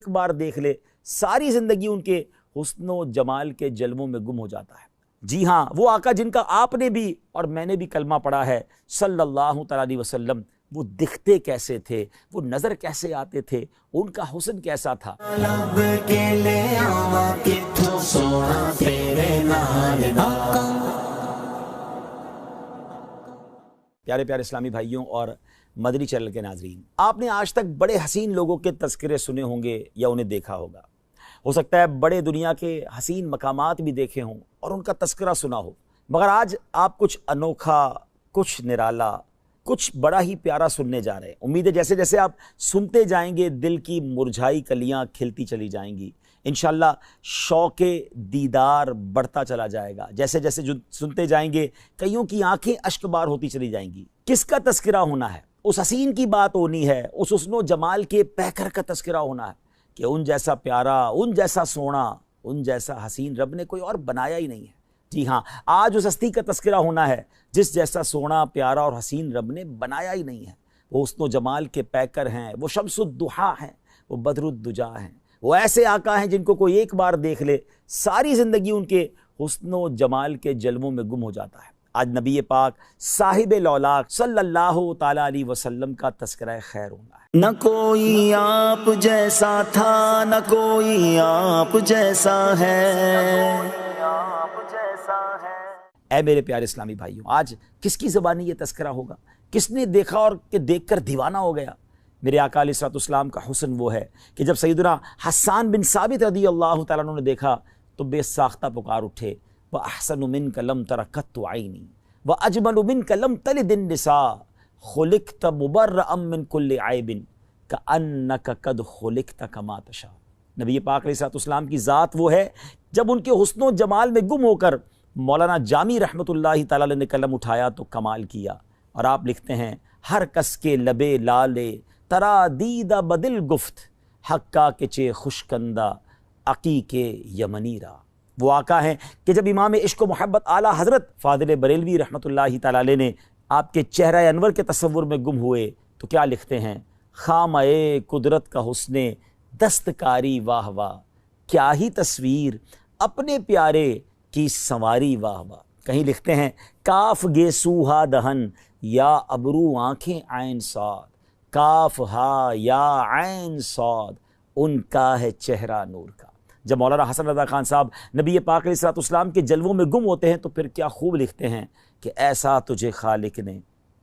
एक बार देख ले सारी ज़िंदगी उनके हुस्न व जमाल के जलवों में गुम हो जाता है। जी हाँ, वो आका जिनका आपने भी और मैंने भी कलमा पढ़ा है सल्लल्लाहु अलैहि वसल्लम, वो दिखते कैसे थे, वो नज़र कैसे आते थे, उनका हुस्न कैसा था। प्यारे प्यारे इस्लामी भाइयों और मदनी चैनल के नाजरीन, आपने आज तक बड़े हसीन लोगों के तज़किरे सुने होंगे या उन्हें देखा होगा। हो सकता है बड़े दुनिया के हसीन मकामात भी देखे हों और उनका तज़किरा सुना हो, मगर आज आप कुछ अनोखा, कुछ निराला, कुछ बड़ा ही प्यारा सुनने जा रहे हैं। उम्मीद है जैसे जैसे आप सुनते जाएंगे दिल की मुरझाई कलियां खिलती चली जाएंगी, इंशाल्लाह शौक़े दीदार बढ़ता चला जाएगा। जैसे जैसे जो सुनते जाएंगे कईयों की आंखें अश्कबार होती चली जाएंगी। किसका तज़किरा होना है? उस हसीन की बात होनी है, उस हुस्न जमाल के पैकर का तज़किरा होना है कि उन जैसा प्यारा, उन जैसा सोना, उन जैसा हसीन रब ने कोई और बनाया ही नहीं है। जी हाँ, आज उस हस्ती का तज़किरा होना है जिस जैसा सोना, प्यारा और हसीन रब ने बनाया ही नहीं है। वो हुस्न जमाल के पैकर हैं, वो शम्सुद्दुहा हैं, वो बदरुद्दुजा हैं, वो ऐसे आका हैं जिनको कोई एक बार देख ले सारी ज़िंदगी उनके हुस्न जमाल के जलवों में गुम हो जाता है। आज नबी पाक साहिबे लौलाक सल्लल्लाहु ताला अलैहि वसल्लम का तज़किरा खैर होना है। न कोई आप जैसा था, न कोई आप जैसा है। ऐ मेरे प्यारे इस्लामी भाइयों, आज किसकी ज़बानी ये तज़किरा होगा? किसने देखा और कि देखकर दीवाना हो गया? मेरे आका अलैहिस्सलाम का हुस्न वो है कि जब सैयदना हस्सान बिन साबित रज़ी अल्लाह तआला अन्हु ने देखा तो बेसाख्ता पुकार उठे, व अहसनु मिनका लम तरा कत्तु ऐनी व अजमलु मिनका लम तलिदिन निसा खुलिक़्त मुबर्रअम मिन कुल्लि ऐबिन कअन्नका कद खुलिक़्त कमा तशा। नबी पाक अलैहिस्सलाम की ज़ात वो है, जब उनके हुस्न जमाल में गुम होकर मौलाना जामी रहमतुल्लाहि तआला ने कलम उठाया तो कमाल किया। और आप लिखते हैं, हर कस के लबे लाले तरा दीदा बदिल गुफ्त हक्का के चे खुशकंदा अकी के यमनीरा। वो आका हैं कि जब इमाम इश्क मोहब्बत आला हज़रत फ़ादिल बरेलवी रहमतुल्लाहि तआला अलैह ने आपके चेहरा अनवर के तसव्वुर में गुम हुए तो क्या लिखते हैं, खाम-ए कुदरत का हुस्ने दस्तकारी वाह वाह, क्या ही तस्वीर अपने प्यारे की संवारी वाह वाह। कहीं लिखते हैं, काफ गे सूहा दहन या अबरू आँखें आइन साद, काफ हा या आइन साद, उनका है चेहरा नूर का। जब मौलाना हसन रज़ा खान साहब नबी पाक अलैहिस्सलाम के जलवों में गुम होते हैं तो फिर क्या खूब लिखते हैं कि ऐसा तुझे खालिक ने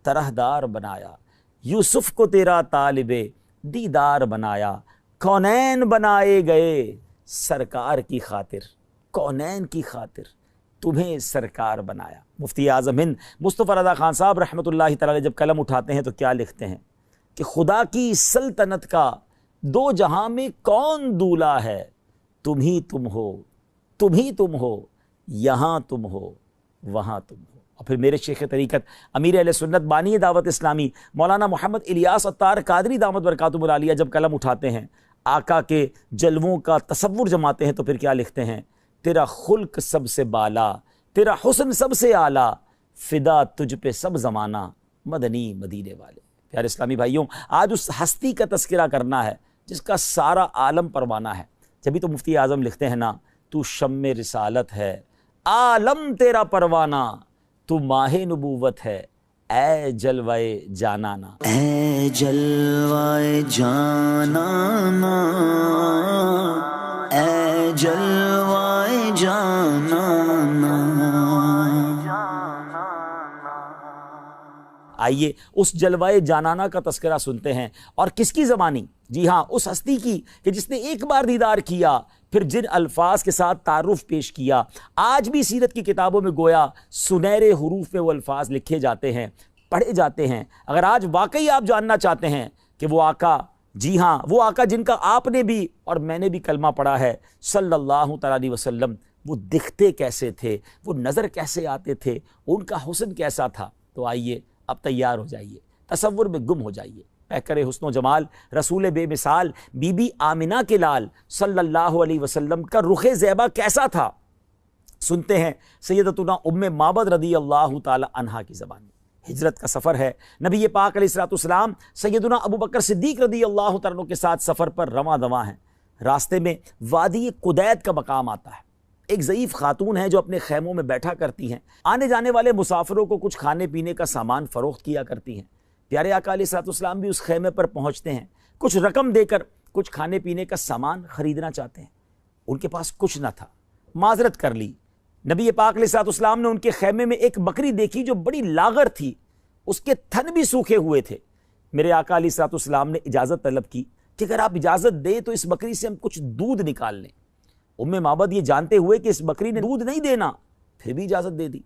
तरहदार बनाया, यूसुफ को तेरा तालिबे दीदार बनाया, कौनैन बनाए गए सरकार की खातिर, कौनैन की खातिर तुम्हें सरकार बनाया। मुफ्ती आज़म हिंद मुस्तफ़ा रज़ा खान साहब रहमतुल्लाहि तआला जब कलम उठाते हैं तो क्या लिखते हैं कि खुदा की सल्तनत का दो जहां में कौन दूल्हा है, तुम ही तुम हो, तुम ही तुम हो, यहाँ तुम हो, वहाँ तुम हो। और फिर मेरे शेख तरीक़त अमीर अहले सुन्नत बानी दावत इस्लामी मौलाना मोहम्मद इलियास अत्तार कादरी दामत बरकातुहुल आलिया जब कलम उठाते हैं, आका के जलवों का तसव्वुर जमाते हैं तो फिर क्या लिखते हैं, तेरा खुल्क सबसे बाला, तेरा हुस्न सबसे आला, फिदा तुझ पे सब ज़माना, मदनी मदीने वाले। प्यारे इस्लामी भाइयों, आज उस हस्ती का तज़किरा करना है जिसका सारा आलम परवाना है। जभी तो मुफ्ती आज़म लिखते हैं ना, तू शम्मे रिसालत है, आलम तेरा परवाना, तू माहे नबूवत है, ए जलवाए जानाना, ए जलवाए जानाना, ए जलवाए जानाना। आइए उस जलवाए जानाना का तज़किरा सुनते हैं। और किसकी ज़बानी? जी हाँ, उस हस्ती की कि जिसने एक बार दीदार किया, फिर जिन अल्फाज के साथ तारुफ पेश किया। आज भी सीरत की किताबों में गोया सुनहरे हरूफ में वो अल्फाज लिखे जाते हैं, पढ़े जाते हैं। अगर आज वाकई आप जानना चाहते हैं कि वो आका, जी हाँ, वो आका जिनका आपने भी और मैंने भी कलमा पढ़ा है सल्लल्लाहु अलैहि वसल्लम, वो दिखते कैसे थे, वो नज़र कैसे आते थे, उनका हुस्न कैसा था, तो आइए अब तैयार हो जाइए, तसव्वुर में गुम हो जाइए। पैकर हुस्न जमाल रसूल बेमिसाल बीबी आमिना के लाल सल्लल्लाहु अलैहि वसल्लम का रुख़ ज़ैबा कैसा था, सुनते हैं सैयदतुना उम्मे माबद रज़ी अल्लाह ताला अन्हा की ज़बानी। हिजरत का सफ़र है, नबी पाक अलैहिस्सलाम सैयदुना अबू बकर सिद्दीक़ रज़ी अल्लाह ताला अन्हु के साथ सफ़र पर रवां दवां हैं। रास्ते में वादी कुदैत का मकाम आता है। एक ज़ईफ़ खातून है जो अपने खैमों में बैठा करती हैं, आने जाने वाले मुसाफिरों को कुछ खाने पीने का सामान फ़रोख्त किया करती हैं। प्यारे आका अलैहिस्सलाम भी उस खैमे पर पहुँचते हैं, कुछ रकम देकर कुछ खाने पीने का सामान ख़रीदना चाहते हैं। उनके पास कुछ न था, माजरत कर ली। नबी पाक अलैहिस्सलाम ने उनके खैमे में एक बकरी देखी जो बड़ी लागर थी, उसके थन भी सूखे हुए थे। मेरे आका अलैहिस्सलाम ने इजाज़त तलब की कि अगर आप इजाज़त दें तो इस बकरी से हम कुछ दूध निकाल लें। उम्मे माबद ये जानते हुए कि इस बकरी ने दूध नहीं देना, फिर भी इजाज़त दे दी।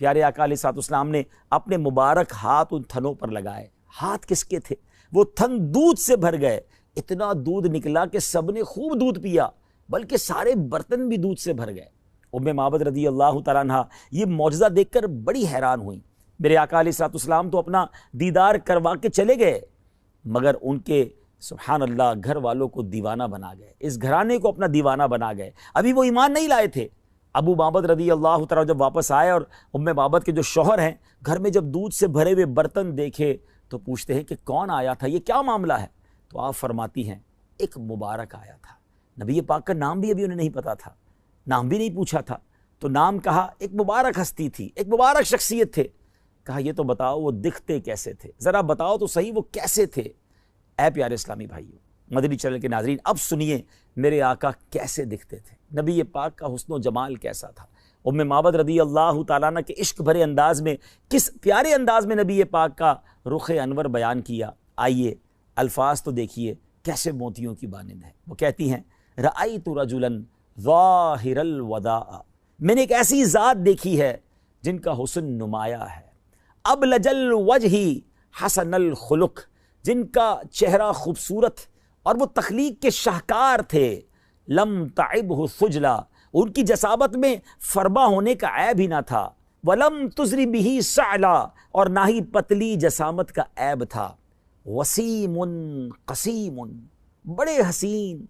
प्यारे आका अलैहिस्सलाम ने अपने मुबारक हाथ उन थनों पर लगाए। हाथ किसके थे? वो थन दूध से भर गए। इतना दूध निकला कि सबने खूब दूध पिया, बल्कि सारे बर्तन भी दूध से भर गए। उम्मे माबद रज़ी अल्लाह तआला अन्हा ये मौजज़ा देखकर बड़ी हैरान हुई। मेरे आका अलैहिस्सलाम तो अपना दीदार करवा के चले गए, मगर उनके सुभान अल्लाह घर वालों को दीवाना बना गए, इस घराने को अपना दीवाना बना गए। अभी वो ईमान नहीं लाए थे। अबू माबद रज़ी अल्लाह तआला जब वापस आए और उम्मे माबद के जो शौहर हैं घर में जब दूध से भरे हुए बर्तन देखे तो पूछते हैं कि कौन आया था, ये क्या मामला है? तो आप फरमाती हैं एक मुबारक आया था। नबी पाक का नाम भी अभी उन्हें नहीं पता था, नाम भी नहीं पूछा था। तो नाम कहा, एक मुबारक हस्ती थी, एक मुबारक शख्सियत थे। कहा ये तो बताओ वो दिखते कैसे थे, ज़रा बताओ तो सही वो कैसे थे। ऐ प्यारे इस्लामी भाइयों, मदनी चैनल के नाज़रीन, अब सुनिए मेरे आका कैसे दिखते थे, नबी पाक का हुस्न व जमाल कैसा था। उम्मे माबद रज़ी अल्लाह तआला अन्हा के इश्क भरे अंदाज में, किस प्यारे अंदाज में नबी पाक का रुख अनवर बयान किया। आइए अल्फाज तो देखिए कैसे मोतियों की बानिंद है। वो कहती हैं, रअयतु रजुलन ज़ाहिरल वदा, मैंने एक ऐसी ज़ात देखी है जिनका हुस्न नुमाया है। अबलजल वजही हसनल खुलुक, जिनका चेहरा खूबसूरत और वो तख्लीक के शाहकार थे। लम ताइबहु सुजला, उनकी जसाबत में फरबा होने का ऐब ही ना था। वलम तुजरी बिही सअला, और ना ही पतली जसामत का ऐब था। वसीमुन कसीमुन, बड़े हसीन,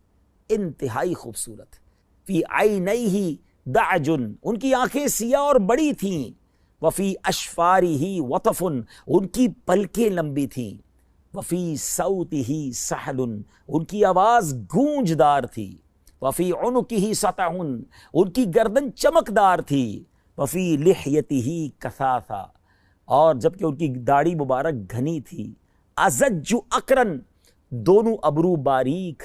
इंतहाई खूबसूरत। फी आइनैहि दाजुन, उनकी आंखें सिया और बड़ी थीं। वफ़ी अशफारिही वतफ़ुन, उनकी पलकें लंबी थीं। वफ़ी सौतिही सहलुन, उनकी आवाज़ गूंजदार थी। वफ़ी उनुकिही सतहुन, उनकी गर्दन चमकदार थी। वफ़ी लिहयतिही कसासा, और जबकि उनकी दाढ़ी मुबारक घनी थी। अज़ज्जु अकरन, दोनों अबरू बारीक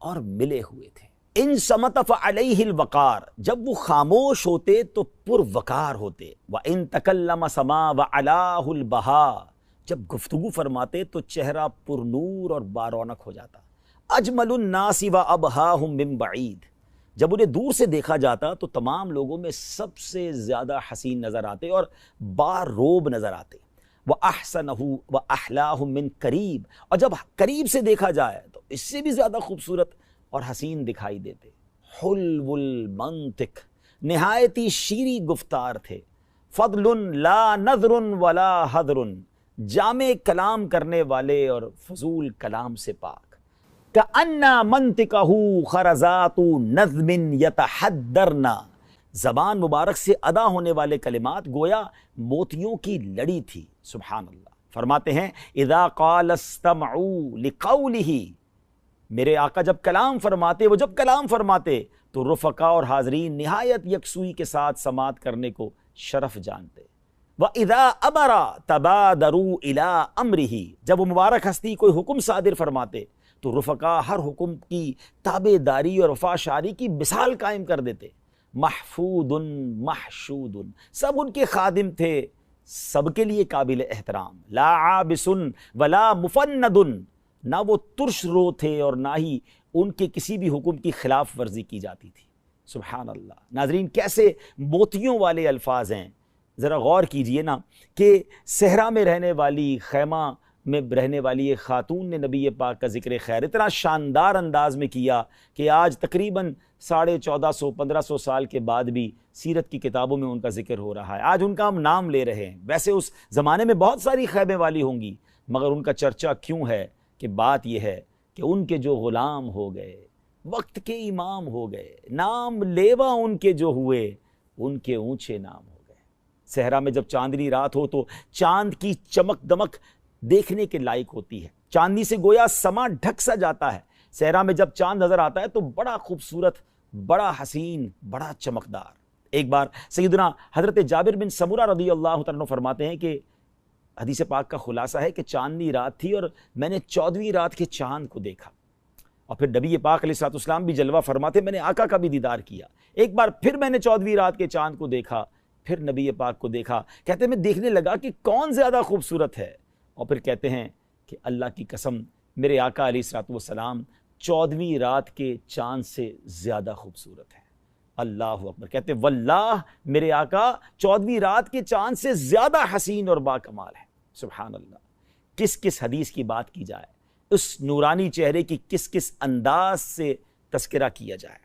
और मिले हुए थे। इन समतफ़ अलैहिल वक़ार, जब वो खामोश होते तो पुरवकार होते। व इन तकल्लम समा व अलाहुल बहा, जब गुफ्तगू फरमाते तो चेहरा पुरनूर और बारौनक हो जाता। अजमलुन नासी व अबहाहुम मिन बईद, जब उन्हें दूर से देखा जाता तो तमाम लोगों में सबसे ज़्यादा हसीन नज़र आते और बारोब नज़र आते। व अहसनहु व अहलाहु मिन करीब, और जब करीब से देखा जाए तो इससे भी ज़्यादा खूबसूरत और हसीन दिखाई देते। हुल्वुल मंतिक, निहायती शीरी गुफ्तार थे। फदलुन ला नज़रुन वला हदरुन, जामे कलाम करने वाले और फजूल कलाम से पाक। का अन्ना मंतिकहू खरजातु नज़्मिन यतहद्दरना, ज़बान मुबारक से अदा होने वाले कलिमात गोया मोतियों की लड़ी थी। सुभान अल्लाह। फरमाते हैं, इज़ा क़ाल इस्तमऊ लिक़ौलिही, मेरे आका जब कलाम फरमाते, वो जब कलाम फरमाते तो रुफ़क़ा और हाज़रीन निहायत यकसुई के साथ समात करने को शरफ जानते। व इज़ा अमरा तबादरू इला अमरिही, जब वो मुबारक हस्ती कोई हुक्म सादिर फरमाते तो रुफ़क़ा हर हुक्म की ताबेदारी और वफ़ाशारी की मिसाल कायम कर देते। महफूदुन महशूदुन, सब उनके खादिम थे, सबके लिए काबिल एहतराम। ला आबिसुन वला मुफन्नदुन, ना वो तुर्श रो थे और ना ही उनके किसी भी हुक्म की खिलाफ वर्जी की जाती थी। सुभान अल्लाह। नाजरीन, कैसे मोतियों वाले अल्फाज हैं। ज़रा गौर कीजिए ना कि सहरा में रहने वाली, खैमा में रहने वाली एक खातून ने नबी पाक का ज़िक्र खैर इतना शानदार अंदाज में किया कि आज तकरीबन 1450-1500 साल के बाद भी सीरत की किताबों में उनका ज़िक्र हो रहा है। आज उनका हम नाम ले रहे हैं। वैसे उस ज़माने में बहुत सारी खैमे वाली होंगी, मगर उनका चर्चा क्यों है कि बात यह है कि उनके जो ग़ुलाम हो गए, वक्त के इमाम हो गए, नाम लेवा उनके जो हुए, उनके ऊंचे नाम हो गए। सहरा में जब चांदनी रात हो तो चांद की चमक दमक देखने के लायक होती है। चांदनी से गोया समा ढक सा जाता है। सहरा में जब चांद नजर आता है तो बड़ा खूबसूरत, बड़ा हसीन, बड़ा चमकदार। एक बार सैयदना हजरत जाबिर बिन समूरा रदियल्लाहु तआला अन्हु फरमाते हैं कि हदीस पाक का खुलासा है कि चांदनी रात थी और मैंने 14वीं रात के चांद को देखा। और फिर नबी पाक अलैहिस्सलाम भी जलवा फरमाते, मैंने आका का भी दीदार किया। एक बार फिर मैंने 14वीं रात के चांद को देखा, फिर नबी पाक को देखा। कहते मैं देखने लगा कि कौन ज़्यादा खूबसूरत है। और फिर कहते हैं कि अल्लाह की कसम, मेरे आका अलैहिस्सलाम 14वीं रात के चांद से ज़्यादा खूबसूरत है। अल्लाह अकबर। कहते वल्लाह, मेरे आका 14वीं रात के चांद से ज़्यादा हसीन और बाकमाल है। सुभान अल्लाह। किस किस हदीस की बात की जाए, उस नूरानी चेहरे की किस किस अंदाज से तस्करा किया जाए।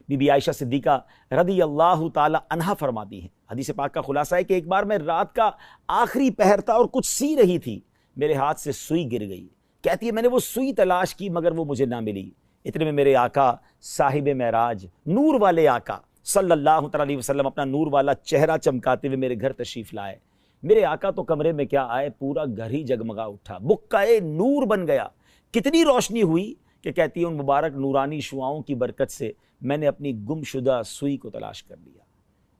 बीबी आयशा सिद्दीका रदी अल्लाह ताला अन्हा फरमाती हैं, हदीस पाक का खुलासा है कि एक बार मैं रात का आखिरी पहर था और कुछ सी रही थी, मेरे हाथ से सुई गिर गई। कहती है मैंने वो सुई तलाश की मगर वो मुझे ना मिली। इतने में मेरे आका साहिब महराज, नूर वाले आका सल्लल्लाहु अलैहि वसल्लम अपना नूर वाला चेहरा चमकाते हुए मेरे घर तशरीफ लाए। मेरे आका तो कमरे में क्या आए, पूरा घर ही जगमगा उठा, बुक्काए नूर बन गया। कितनी रोशनी हुई कि कहती है उन मुबारक नूरानी शुआओं की बरकत से मैंने अपनी गुमशुदा सुई को तलाश कर लिया।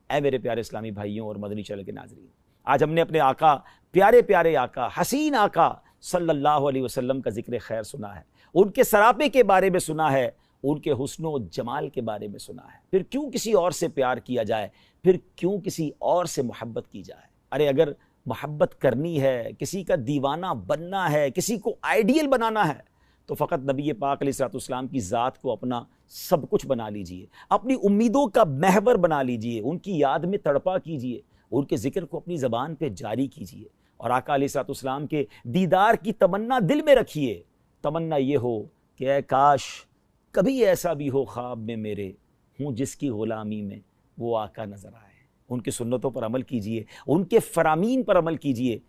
ऐ मेरे प्यारे इस्लामी भाइयों और मदनी चैनल के नाज़रीन, आज हमने अपने आका, प्यारे प्यारे आका, हसीन आका सल्लल्लाहु अलैहि वसल्लम का जिक्र खैर सुना है, उनके सरापे के बारे में सुना है, उनके हुस्नो जमाल के बारे में सुना है। फिर क्यों किसी और से प्यार किया जाए, फिर क्यों किसी और से मोहब्बत की जाए। अरे अगर मोहब्बत करनी है, किसी का दीवाना बनना है, किसी को आइडियल बनाना है, तो फ़कत नबी पाक अलैहिस्सलाम की ज़ात को अपना सब कुछ बना लीजिए, अपनी उम्मीदों का महवर बना लीजिए, उनकी याद में तड़पा कीजिए, उनके ज़िक्र को अपनी ज़बान पे जारी कीजिए और आका अलैहिस्सलाम के दीदार की तमन्ना दिल में रखिए। तमन्ना ये हो कि ऐ काश कभी ऐसा भी हो ख्वाब में मेरे, हूँ जिसकी ग़ुलामी में वो आका नज़र आए। उनकी सुन्नतों पर अमल कीजिए, उनके फरामीन पर अमल कीजिए,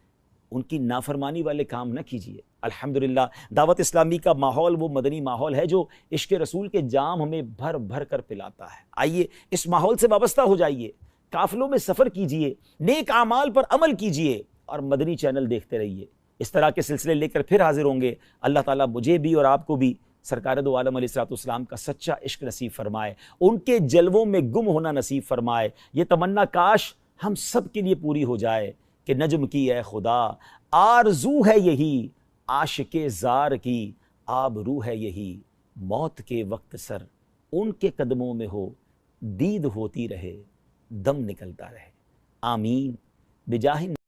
उनकी नाफरमानी वाले काम न कीजिए। अल्हम्दुलिल्लाह दावत इस्लामी का माहौल वो मदनी माहौल है जो इश्क़ रसूल के जाम हमें भर भर कर पिलाता है। आइए इस माहौल से वाबस्ता हो जाइए, काफ़िलों में सफ़र कीजिए, नेक आमाल पर अमल कीजिए और मदनी चैनल देखते रहिए। इस तरह के सिलसिले लेकर फिर हाजिर होंगे। अल्लाह ताला मुझे भी और आपको भी सरकार दो आलम अलैहिस्सलाम का सच्चा इश्क नसीब फरमाए, उनके जलवों में गुम होना नसीब फरमाए। ये तमन्ना काश हम सब के लिए पूरी हो जाए कि नजम की है खुदा, आरज़ू है यही, आशिके ज़ार की आबरू है यही, मौत के वक्त सर उनके कदमों में हो, दीद होती रहे, दम निकलता रहे। आमीन बिजाहि